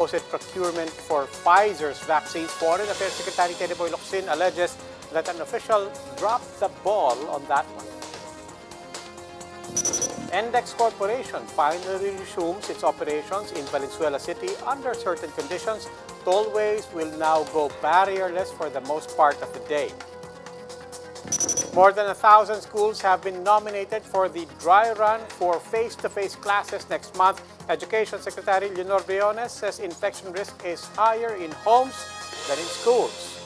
supposed procurement for Pfizer's vaccines. Foreign Affairs Secretary Locsin alleges that an official dropped the ball on that one. NLEX Corporation finally resumes its operations in Valenzuela City under certain conditions. Tollways will now go barrierless for the most part of the day. More than 1,000 schools have been nominated for the dry run for face-to-face classes next month. Education Secretary Leonor Briones says infection risk is higher in homes than in schools.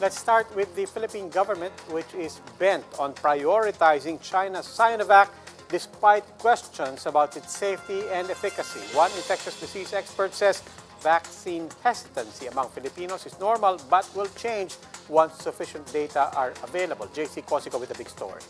Let's start with the Philippine government, which is bent on prioritizing China's Sinovac despite questions about its safety and efficacy. One infectious disease expert says vaccine hesitancy among Filipinos is normal but will change once sufficient data are available. JC Cosico with a big story.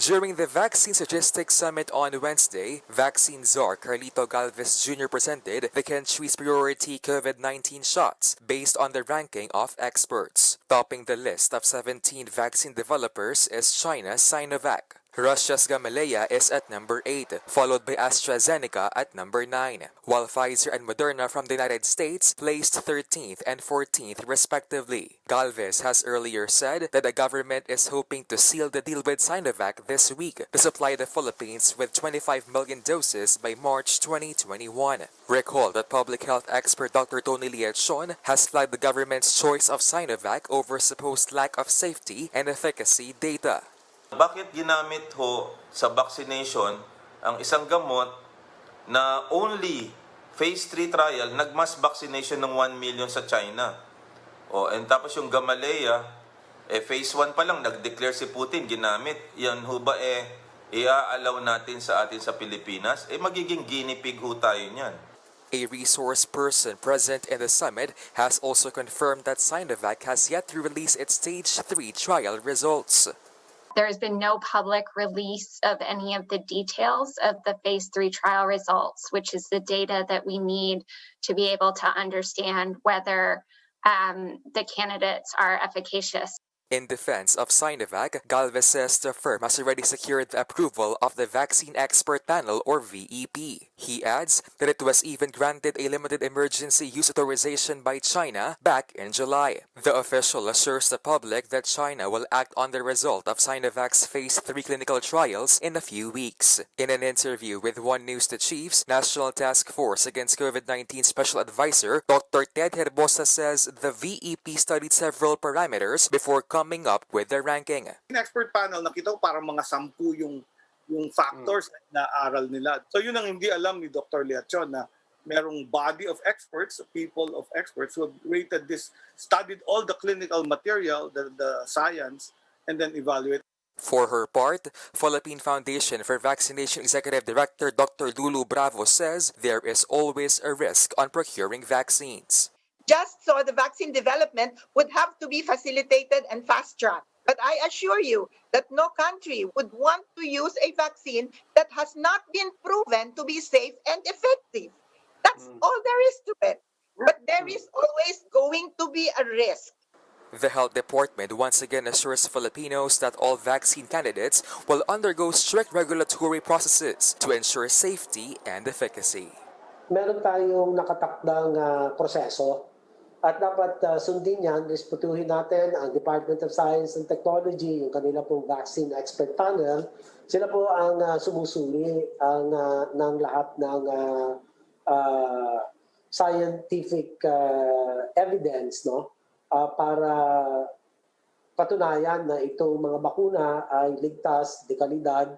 During the Vaccine Logistics Summit on Wednesday, vaccine czar Carlito Galvez Jr. presented the country's priority COVID-19 shots based on the ranking of experts. Topping the list of 17 vaccine developers is China's Sinovac. Russia's Gamaleya is at number 8, followed by AstraZeneca at number 9, while Pfizer and Moderna from the United States placed 13th and 14th respectively. Galvez has earlier said that the government is hoping to seal the deal with Sinovac this week to supply the Philippines with 25 million doses by March 2021. Recall that public health expert Dr. Tony Liachon has flagged the government's choice of Sinovac over supposed lack of safety and efficacy data. Bakit ginamit ho sa vaccination ang isang gamot na only phase 3 trial, nag-mass vaccination ng 1 million sa China? And tapos yung Gamaleya, phase 1 pa lang, nag-declare si Putin, ginamit. Yan ho ba i-allow natin sa atin sa Pilipinas? Magiging guinea pig ho tayo niyan. A resource person present in the summit has also confirmed that Sinovac has yet to release its stage 3 trial results. There has been no public release of any of the details of the phase 3 trial results, which is the data that we need to be able to understand whether the candidates are efficacious. In defense of Sinovac, Galvez says the firm has already secured the approval of the Vaccine Expert Panel or VEP. He adds that it was even granted a limited emergency use authorization by China back in July. The official assures the public that China will act on the result of Sinovac's phase 3 clinical trials in a few weeks. In an interview with One News to Chiefs, National Task Force Against COVID-19 Special Advisor Dr. Ted Herbosa says the VEP studied several parameters before coming up with the ranking. In expert panel, nakita ko parang mga 10 yung factors na aral nila. So yun ang hindi alam ni Dr. Liachon na merong body of experts, people of experts who have rated this, studied all the clinical material, the science, and then evaluate. For her part, Philippine Foundation for Vaccination Executive Director Dr. Lulu Bravo says there is always a risk on procuring vaccines. Just so the vaccine development would have to be facilitated and fast-tracked. But I assure you that no country would want to use a vaccine that has not been proven to be safe and effective. That's all there is to it. But there is always going to be a risk. The Health Department once again assures Filipinos that all vaccine candidates will undergo strict regulatory processes to ensure safety and efficacy. Meron tayong nakatakdang proseso. At dapat sundin yan, respetuhin natin ang Department of Science and Technology, yung kanila pong Vaccine Expert Panel. Sila po ang sumusuri ng lahat ng scientific evidence, no? Para patunayan na itong mga bakuna ay ligtas, de kalidad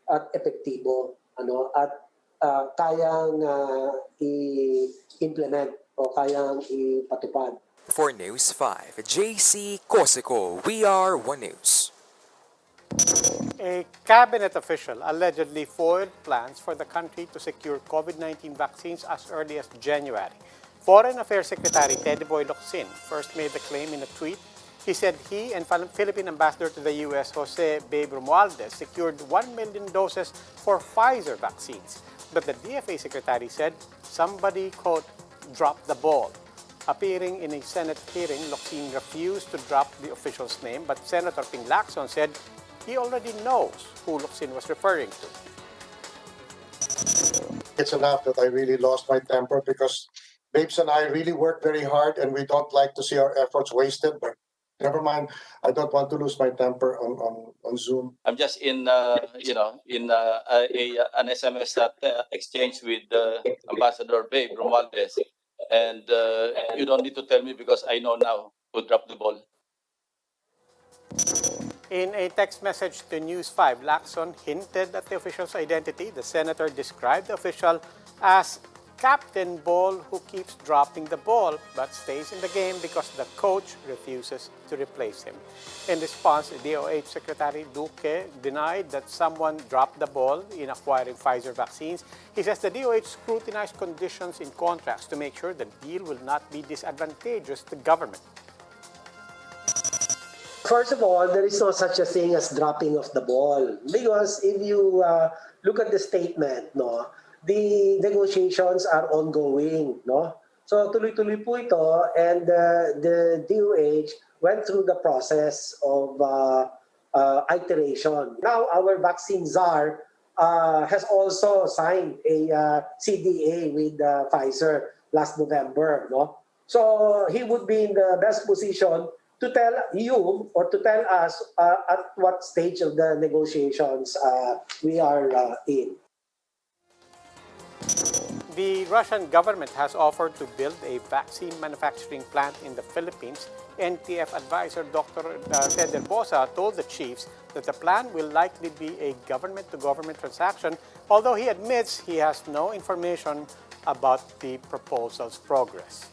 at epektibo. At kayang i-implement o kayang ipatupad. For News 5, JC Cosico, we are One News. A cabinet official allegedly foiled plans for the country to secure COVID-19 vaccines as early as January. Foreign Affairs Secretary Locsin first made the claim in a tweet. He said he and Philippine Ambassador to the U.S. Jose Babe Romualdez secured 1 million doses for Pfizer vaccines. But the DFA Secretary said somebody, quote, dropped the ball. Appearing in a Senate hearing, Locsin refused to drop the official's name, but Senator Locsin said he already knows who Locsin was referring to. It's enough that I really lost my temper because Babes and I really work very hard and we don't like to see our efforts wasted. But never mind, I don't want to lose my temper on Zoom. I'm just in, an SMS that exchange with Ambassador Babe Romualdez, and you don't need to tell me because I know now who dropped the ball. In a text message to News 5, Locsin hinted at the official's identity. The senator described the official as Captain Ball, who keeps dropping the ball but stays in the game because the coach refuses to replace him. In response, DOH Secretary Duque denied that someone dropped the ball in acquiring Pfizer vaccines. He says the DOH scrutinized conditions in contracts to make sure the deal will not be disadvantageous to government. First of all, there is no such a thing as dropping of the ball because if you look at the statement, no, the negotiations are ongoing, no. So tuloy-tuloy po ito, and the DOH went through the process of iteration. Now our vaccine czar has also signed a CDA with Pfizer last November, no. So he would be in the best position to tell you or to tell us at what stage of the negotiations we are in. The Russian government has offered to build a vaccine manufacturing plant in the Philippines. NTF advisor Dr. Ted Bosa told the chiefs that the plan will likely be a government-to-government transaction, although he admits he has no information about the proposal's progress.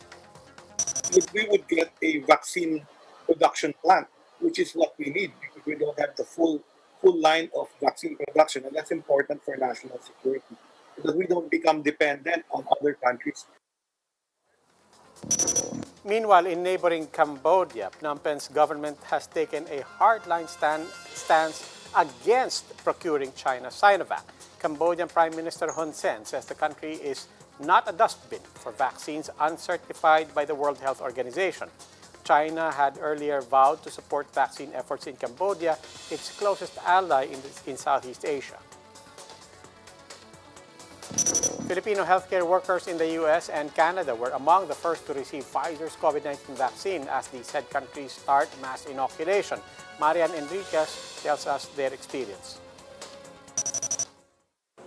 We would get a vaccine production plant, which is what we need because we don't have the full line of vaccine production, and that's important for national security because we don't become dependent on other countries. Meanwhile, in neighboring Cambodia, Phnom Penh's government has taken a hardline stance against procuring China's Sinovac. Cambodian Prime Minister Hun Sen says the country is not a dustbin for vaccines uncertified by the World Health Organization. China had earlier vowed to support vaccine efforts in Cambodia, its closest ally in Southeast Asia. Filipino healthcare workers in the U.S. and Canada were among the first to receive Pfizer's COVID-19 vaccine as the said countries start mass inoculation. Marian Enriquez tells us their experience.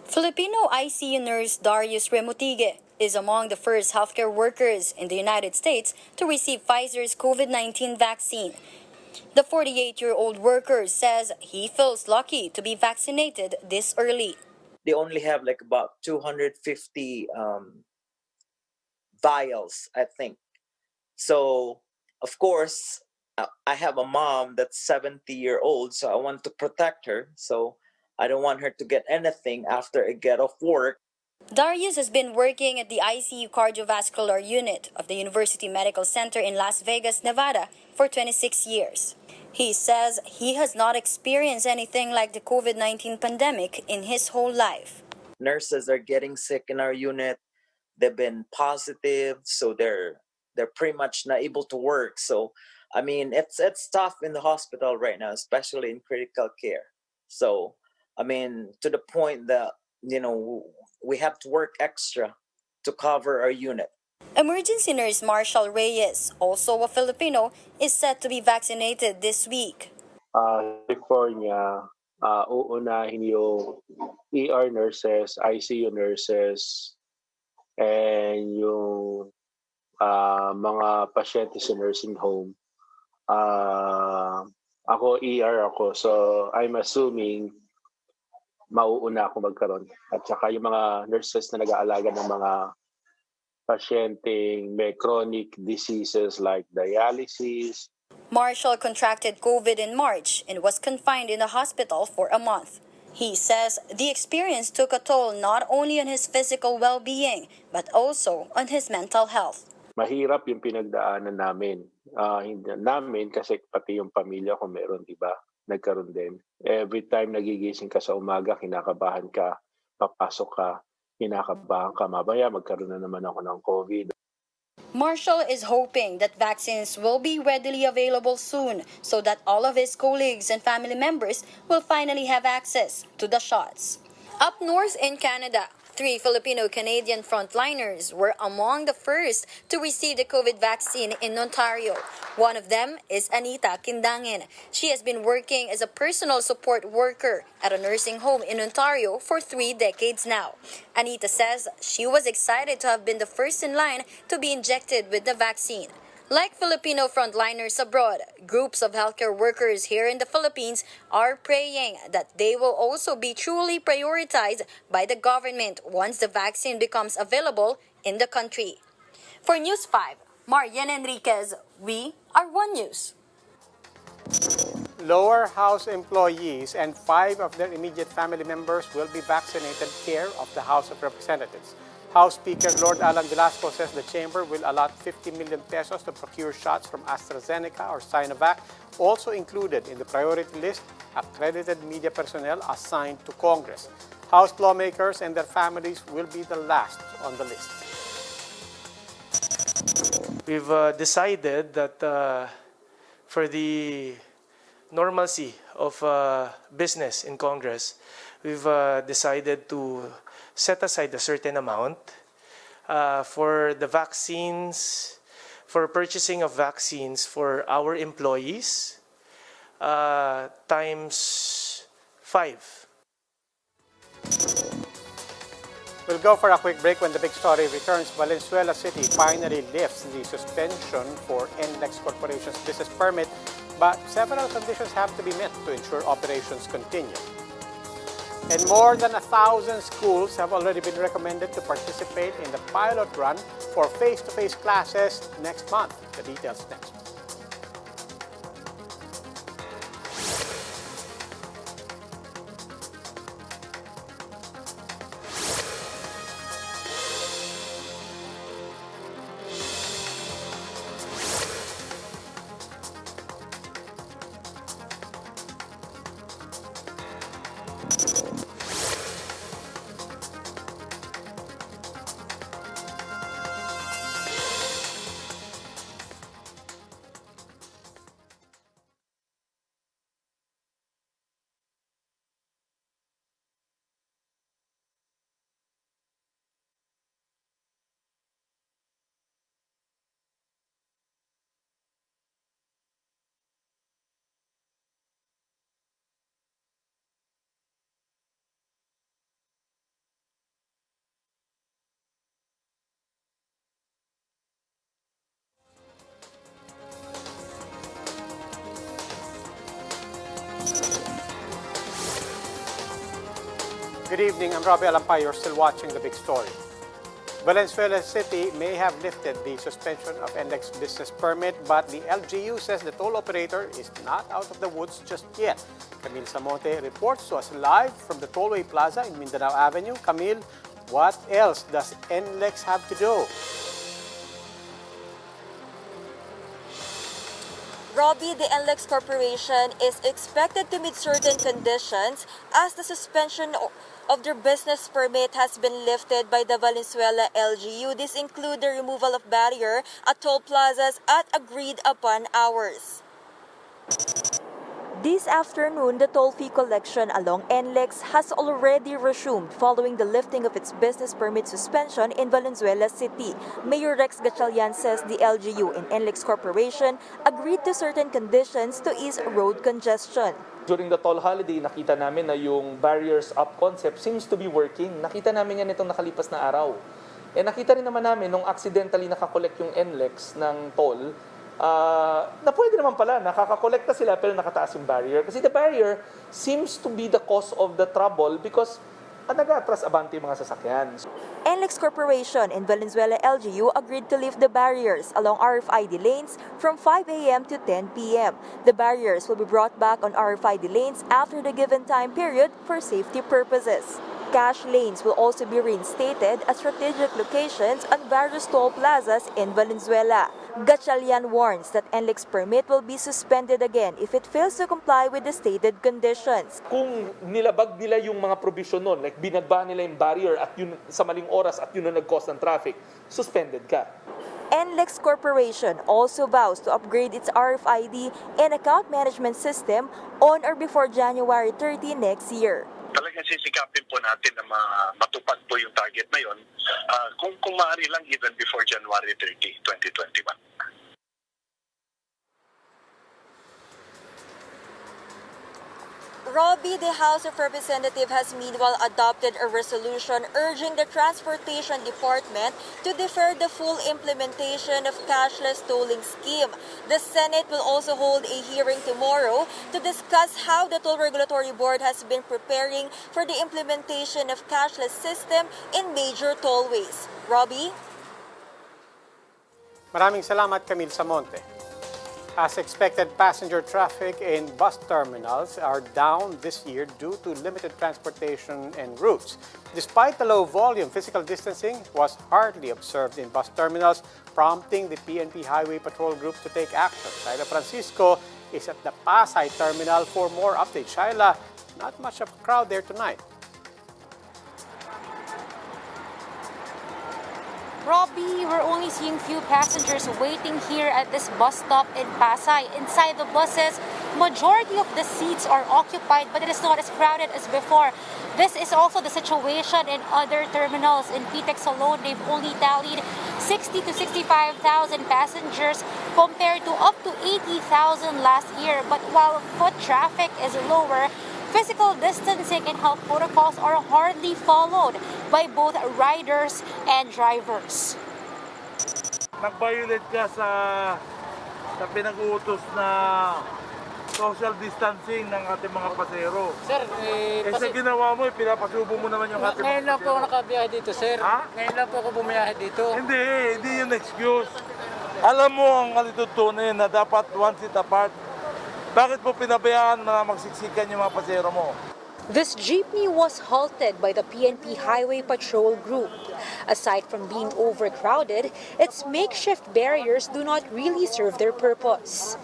Filipino ICU nurse Darius Remutige is among the first healthcare workers in the United States to receive Pfizer's COVID-19 vaccine. The 48-year-old worker says he feels lucky to be vaccinated this early. They only have like about 250 vials, I think. So, of course, I have a mom that's 70-year-old, so I want to protect her. So I don't want her to get anything after I get off work. Darius has been working at the ICU cardiovascular unit of the University Medical Center in Las Vegas, Nevada for 26 years. He says he has not experienced anything like the COVID-19 pandemic in his whole life. Nurses are getting sick in our unit. They've been positive, so they're pretty much not able to work. So, I mean, it's tough in the hospital right now, especially in critical care. So, I mean, to the point that, you know, we have to work extra to cover our unit. Emergency nurse Marshall Reyes, also a Filipino, is set to be vaccinated this week. California, uunahin yung ER nurses, ICU nurses, and yung mga pasyente sa nursing home. Ako, ER ako, so I'm assuming mauuna ako magkaroon. At saka yung mga nurses na nag-aalaga ng mga pasyenteng may chronic diseases like dialysis. Marshall contracted COVID in March and was confined in a hospital for a month. He says the experience took a toll not only on his physical well-being, but also on his mental health. Mahirap yung pinagdaanan namin. Hindi namin kasi pati yung pamilya ko meron, di ba? Nagkaroon din. Every time nagigising ka sa umaga, kinakabahan ka, papasok ka, kinakabahan ka, mabaya magkaroon na naman ako ng COVID. Marshall is hoping that vaccines will be readily available soon so that all of his colleagues and family members will finally have access to the shots. Up north in Canada, 3 Filipino-Canadian frontliners were among the first to receive the COVID vaccine in Ontario. One of them is Anita Kindangin. She has been working as a personal support worker at a nursing home in Ontario for 3 decades now. Anita says she was excited to have been the first in line to be injected with the vaccine. Like Filipino frontliners abroad, groups of healthcare workers here in the Philippines are praying that they will also be truly prioritized by the government once the vaccine becomes available in the country. For News 5, Marian Enriquez, we are One News. Lower house employees and 5 of their immediate family members will be vaccinated care of the House of Representatives. House Speaker Lord Alan Velasco says the chamber will allot 50 million pesos to procure shots from AstraZeneca or Sinovac, also included in the priority list, accredited media personnel assigned to Congress. House lawmakers and their families will be the last on the list. We've decided that for the normalcy of business in Congress, we've decided to set aside a certain amount for the vaccines, for purchasing of vaccines for our employees, times 5. We'll go for a quick break. When the big story returns. Valenzuela City finally lifts the suspension for NLEX Corporation's business permit, but several conditions have to be met to ensure operations continue. And more than 1,000 schools have already been recommended to participate in the pilot run for face-to-face classes next month. The details next. Good evening, I'm Robbie Alampay. You're still watching The Big Story. Valenzuela City may have lifted the suspension of NLEX business permit, but the LGU says the toll operator is not out of the woods just yet. Camille Samonte reports to us live from the Tollway Plaza in Mindanao Avenue. Camille, what else does NLEX have to do? Robbie, the NLEX Corporation is expected to meet certain conditions as the suspension of their business permit has been lifted by the Valenzuela LGU. This includes the removal of barrier at toll plazas at agreed upon hours. This afternoon, the toll fee collection along NLEX has already resumed following the lifting of its business permit suspension in Valenzuela City. Mayor Rex Gatchalian says the LGU and NLEX Corporation agreed to certain conditions to ease road congestion. During the toll holiday, nakita namin na yung barriers up concept seems to be working. Nakita namin yan itong nakalipas na araw. Nakita rin naman namin nung accidentally nakakolekt yung NLEX ng toll, na pwede naman pala, nakakakolekta sila pero nakataas yung barrier. Kasi the barrier seems to be the cause of the trouble because nag-atras abante yung mga sasakyan. NLEX Corporation and Valenzuela LGU agreed to lift the barriers along RFID lanes from 5 a.m. to 10 p.m. The barriers will be brought back on RFID lanes after the given time period for safety purposes. Cash lanes will also be reinstated at strategic locations on various toll plazas in Valenzuela. Gatchalian warns that NLEX permit will be suspended again if it fails to comply with the stated conditions. Kung nilabag nila yung mga provision nun, like binagba nila yung barrier at yun sa maling oras at yun ang nag-cause ng traffic, suspended ka. NLEX Corporation also vows to upgrade its RFID and account management system on or before January 30 next year. Talagang sisikapin po natin na matupad po yung target na yun kung maaari lang even before January 30, 2021. Robbie, the House of Representatives has meanwhile adopted a resolution urging the Transportation Department to defer the full implementation of cashless tolling scheme. The Senate will also hold a hearing tomorrow to discuss how the Toll Regulatory Board has been preparing for the implementation of cashless system in major tollways. Robbie? Maraming salamat, Camille Samonte. As expected, passenger traffic in bus terminals are down this year due to limited transportation and routes. Despite the low volume, physical distancing was hardly observed in bus terminals, prompting the PNP Highway Patrol Group to take action. Shaila Francisco is at the Pasay Terminal for more updates. Shaila, not much of a crowd there tonight. Robbie, we're only seeing few passengers waiting here at this bus stop in Pasay. Inside the buses, majority of the seats are occupied, but it is not as crowded as before. This is also the situation in other terminals. In PTEX alone, they've only tallied 60 to 65,000 passengers compared to up to 80,000 last year. But while foot traffic is lower, physical distancing and health protocols are hardly followed by both riders and drivers. Nag-violate ka sa pinag-uutos na social distancing ng ating mga pasero. Sir, sa ginawa mo, pinapasubo mo naman yung ating mga pasero. Ngayon lang po ako nakabiyahe dito, sir. Ha? Ngayon lang po ako bumiyahe dito. Hindi yun excuse. Alam mo ang kalitutunin na dapat one seat apart. Bakit mo pinabayaan na magsiksikan yung mga pasero mo? This jeepney was halted by the PNP Highway Patrol Group. Aside from being overcrowded, its makeshift barriers do not really serve their purpose.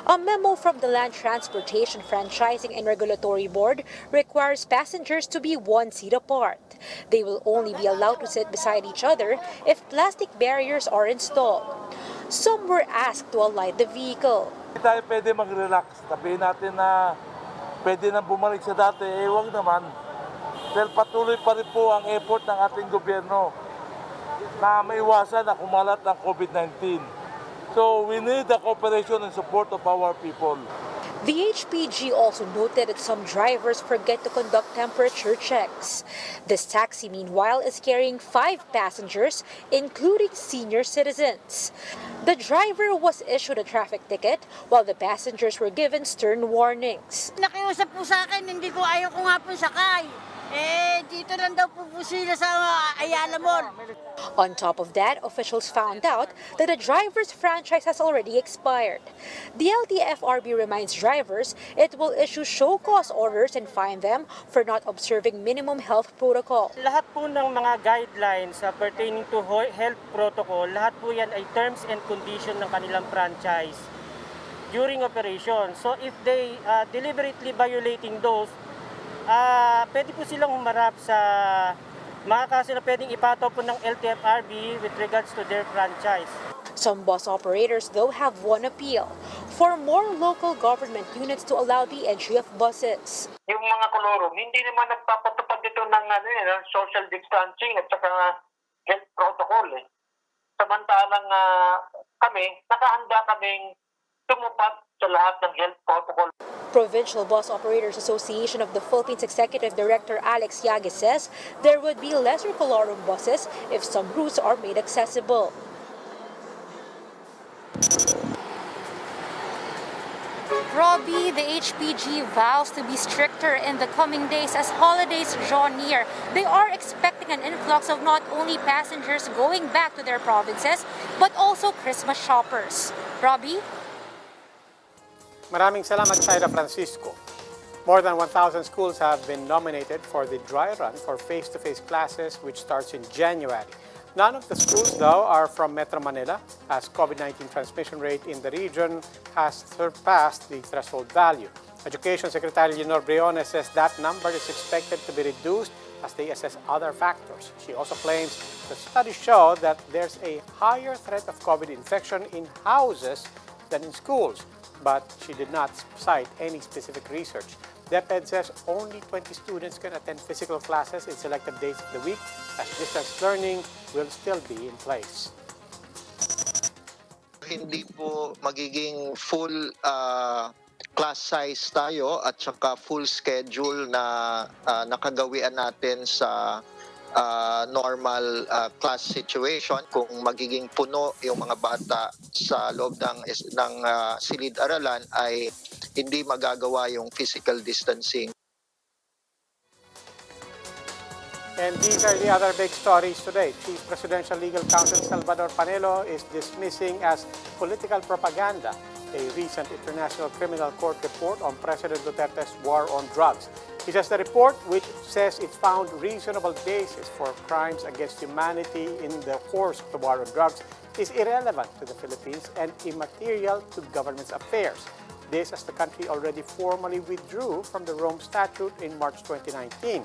A memo from the Land Transportation Franchising and Regulatory Board requires passengers to be one seat apart. They will only be allowed to sit beside each other if plastic barriers are installed. Some were asked to alight the vehicle. Hindi tayo pwede mag-relax. Sabihin natin na pwede nang bumalik sa dati, wag naman. Dahil patuloy pa rin po ang effort ng ating gobyerno na maiwasan na kumalat ng COVID-19. So we need the cooperation and support of our people. The HPG also noted that some drivers forget to conduct temperature checks. This taxi, meanwhile, is carrying 5 passengers, including senior citizens. The driver was issued a traffic ticket, while the passengers were given stern warnings. Nakiusap po sa akin, ayaw ko nga po sakay. Dito lang daw po sila sa Ayala Mall. On top of that, officials found out that the driver's franchise has already expired. The LTFRB reminds drivers it will issue show-cause orders and fine them for not observing minimum health protocol. Lahat po ng mga guidelines pertaining to health protocol, lahat po yan ay terms and conditions ng kanilang franchise during operation. So if they deliberately violating those, pwede po silang humarap sa mga kaso na pwedeng ipataw po ng LTFRB with regards to their franchise. Some bus operators, though, have one appeal for more local government units to allow the entry of buses. Yung mga kolorong, hindi naman nagpapatupad dito ng social distancing at saka health protocol. Samantalang kami, nakahanda kaming tumupad sa lahat ng health protocol. Provincial Bus Operators Association of the Philippines Executive Director Alex Yagi says there would be lesser colorum buses if some routes are made accessible. Robbie, the HPG vows to be stricter in the coming days as holidays draw near. They are expecting an influx of not only passengers going back to their provinces, but also Christmas shoppers. Robbie? Maraming salamat, Shaila Francisco. More than 1,000 schools have been nominated for the dry run for face-to-face classes, which starts in January. None of the schools, though, are from Metro Manila, as COVID-19 transmission rate in the region has surpassed the threshold value. Education Secretary Leonor Briones says that number is expected to be reduced as they assess other factors. She also claims that studies show that there's a higher threat of COVID infection in houses than in schools, but she did not cite any specific research. DepEd says only 20 students can attend physical classes in selected days of the week, as distance learning will still be in place. Hindi po magiging full class size tayo at saka full schedule na nakagawian natin sa normal class situation. Kung magiging puno yung mga bata sa loob ng silid-aralan ay hindi magagawa yung physical distancing. And these are the other big stories today. Chief Presidential Legal Counsel Salvador Panelo is dismissing as political propaganda a recent International Criminal Court report on President Duterte's war on drugs. He says the report, which says it found reasonable basis for crimes against humanity in the course of the war on drugs, is irrelevant to the Philippines and immaterial to government's affairs. This as the country already formally withdrew from the Rome Statute in March 2019.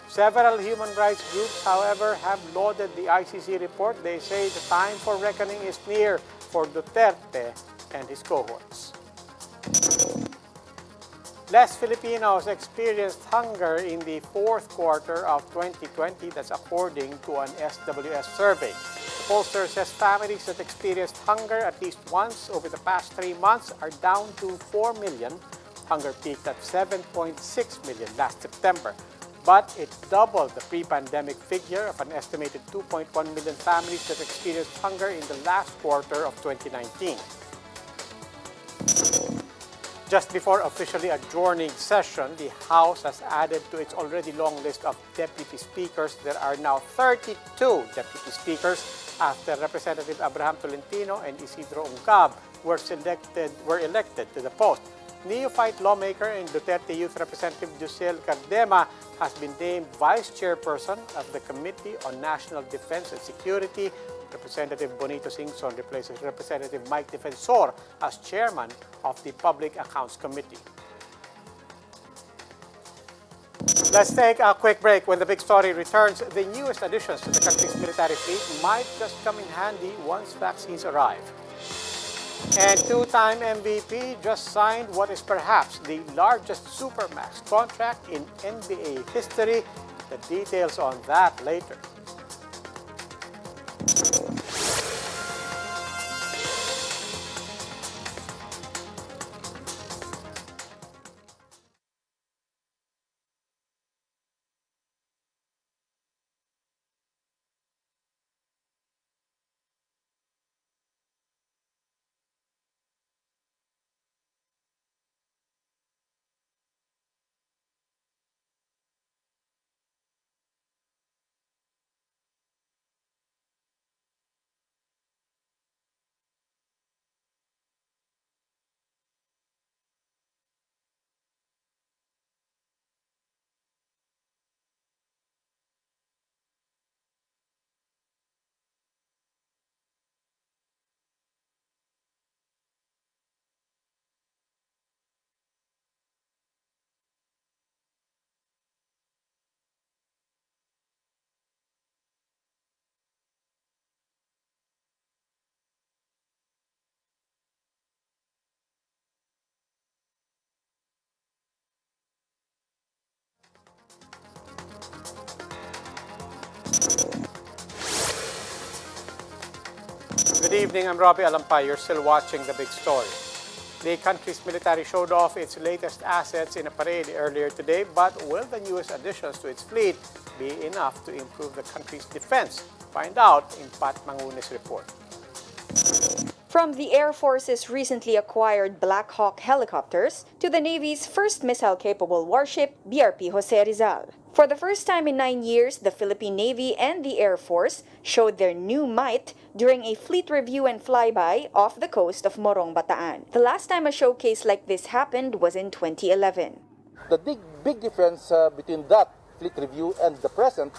Several human rights groups, however, have lauded the ICC report. They say the time for reckoning is near for Duterte and his cohorts. Less Filipinos experienced hunger in the fourth quarter of 2020. That's according to an SWS survey. The pollster says families that experienced hunger at least once over the past 3 months are down to 4 million. Hunger peaked at 7.6 million last September. But it doubled the pre-pandemic figure of an estimated 2.1 million families that experienced hunger in the last quarter of 2019. Just before officially adjourning session, the House has added to its already long list of deputy speakers. There are now 32 deputy speakers after Representative Abraham Tolentino and Isidro Ungcab were elected to the post. Neophyte lawmaker and Duterte Youth Representative Ducel Cardema has been named Vice Chairperson of the Committee on National Defense and Security. Representative Bonito Singson replaces Representative Mike Defensor as Chairman of the Public Accounts Committee. Let's take a quick break. When the big story returns, the newest additions to the country's military fleet might just come in handy once vaccines arrive. And two-time MVP just signed what is perhaps the largest Supermax contract in NBA history. The details on that later. Good evening, I'm Robbie Alampay. You're still watching The Big Story. The country's military showed off its latest assets in a parade earlier today, but will the newest additions to its fleet be enough to improve the country's defense? Find out in Pat Mangune's report. From the Air Force's recently acquired Black Hawk helicopters to the Navy's first missile-capable warship, BRP Jose Rizal. For the first time in 9 years, the Philippine Navy and the Air Force showed their new might during a fleet review and flyby off the coast of Morong, Bataan. The last time a showcase like this happened was in 2011. The big difference between that fleet review and the present,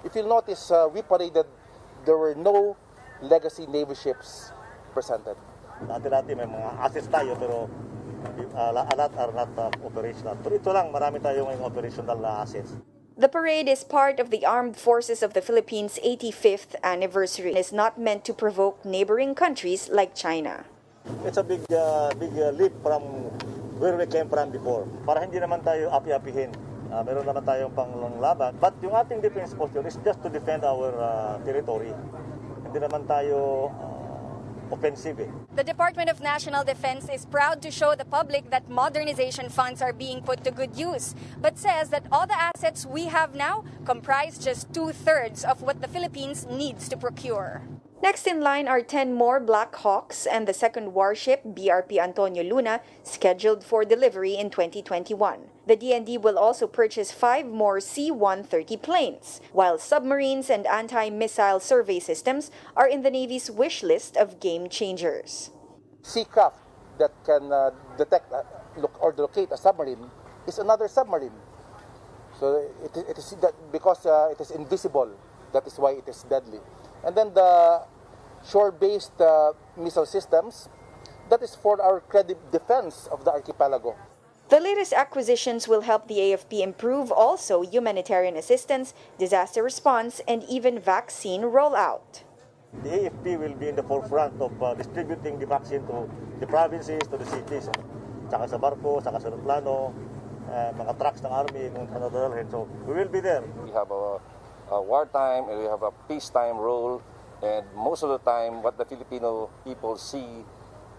if you'll notice, we paraded, there were no legacy Navy ships presented. Dati may mga assets tayo pero a lot are not operational. Pero ito lang, marami tayong operational assets. The parade is part of the Armed Forces of the Philippines' 85th anniversary and is not meant to provoke neighboring countries like China. It's a big leap from where we came from before. Para hindi naman tayo api-apihin. Meron naman tayong panglaban. But yung ating defense posture is just to defend our territory. Hindi naman tayo offensive. The Department of National Defense is proud to show the public that modernization funds are being put to good use, but says that all the assets we have now comprise just 2/3 of what the Philippines needs to procure. Next in line are 10 more Black Hawks and the second warship, BRP Antonio Luna, scheduled for delivery in 2021. The DND will also purchase 5 more C-130 planes, while submarines and anti-missile survey systems are in the Navy's wish list of game changers. Seacraft that can detect or locate a submarine is another submarine. So it is that because it is invisible, that is why it is deadly. And then the shore-based missile systems, that is for our credible defense of the archipelago. The latest acquisitions will help the AFP improve also humanitarian assistance, disaster response, and even vaccine rollout. The AFP will be in the forefront of distributing the vaccine to the provinces, to the cities. Saka sa barko, saka sa plano, mga trucks ng army, kung dadalhin. So we will be there. We have a wartime and we have a peacetime role, and most of the time what the Filipino people see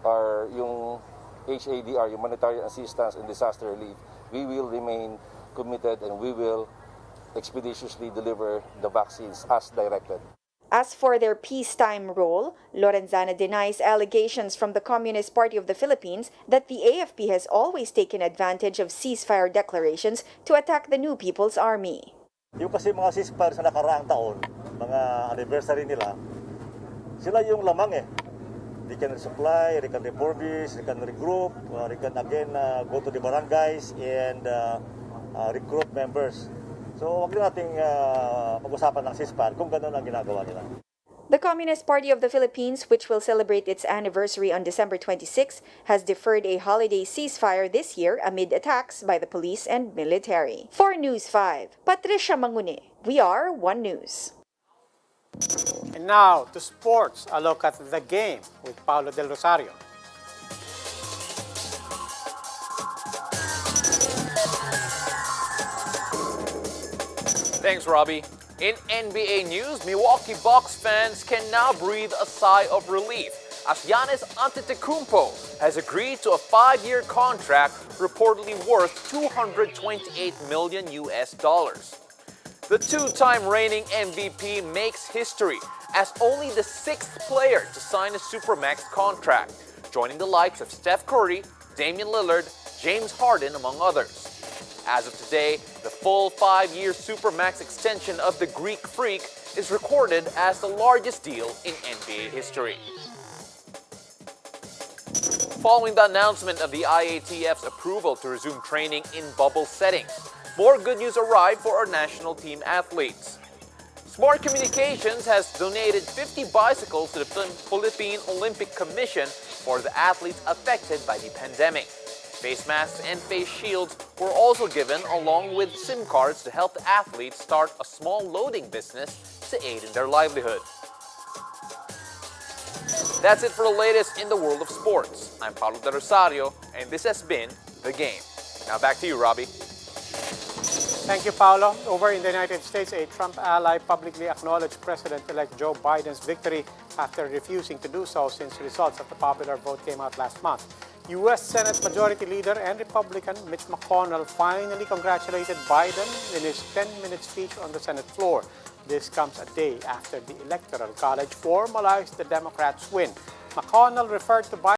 are yung HADR, humanitarian assistance and disaster relief. We will remain committed and we will expeditiously deliver the vaccines as directed. As for their peacetime role, Lorenzana denies allegations from the Communist Party of the Philippines that the AFP has always taken advantage of ceasefire declarations to attack the New People's Army. Yung kasi mga ceasefire sa nakaraang taon, mga anniversary nila, sila yung lamang eh. They can supply, they can refurbish, they can regroup, they can again go to the barangays and recruit members. So wag nating pag-usapan ng ceasefire kung gano'n ang ginagawa nila. The Communist Party of the Philippines, which will celebrate its anniversary on December 26, has deferred a holiday ceasefire this year amid attacks by the police and military. For News 5, Patricia Mangune. We are One News. And now to sports, a look at the game with Paulo Del Rosario. Thanks, Robbie. In NBA news, Milwaukee Bucks fans can now breathe a sigh of relief as Giannis Antetokounmpo has agreed to a 5-year contract reportedly worth $228 million. The two-time reigning MVP makes history as only the 6th player to sign a Supermax contract, joining the likes of Steph Curry, Damian Lillard, James Harden, among others. As of today, the full 5-year Supermax extension of the Greek Freak is recorded as the largest deal in NBA history. Following the announcement of the IATF's approval to resume training in bubble settings, more good news arrived for our national team athletes. Smart Communications has donated 50 bicycles to the Philippine Olympic Commission for the athletes affected by the pandemic. Face masks and face shields were also given along with SIM cards to help the athletes start a small loading business to aid in their livelihood. That's it for the latest in the world of sports. I'm Paulo Del Rosario, and this has been The Game. Now back to you, Robbie. Thank you, Paulo. Over in the United States, a Trump ally publicly acknowledged President-elect Joe Biden's victory after refusing to do so since results of the popular vote came out last month. U.S. Senate Majority Leader and Republican Mitch McConnell finally congratulated Biden in his 10-minute speech on the Senate floor. This comes a day after the Electoral College formalized the Democrats' win. McConnell referred to Biden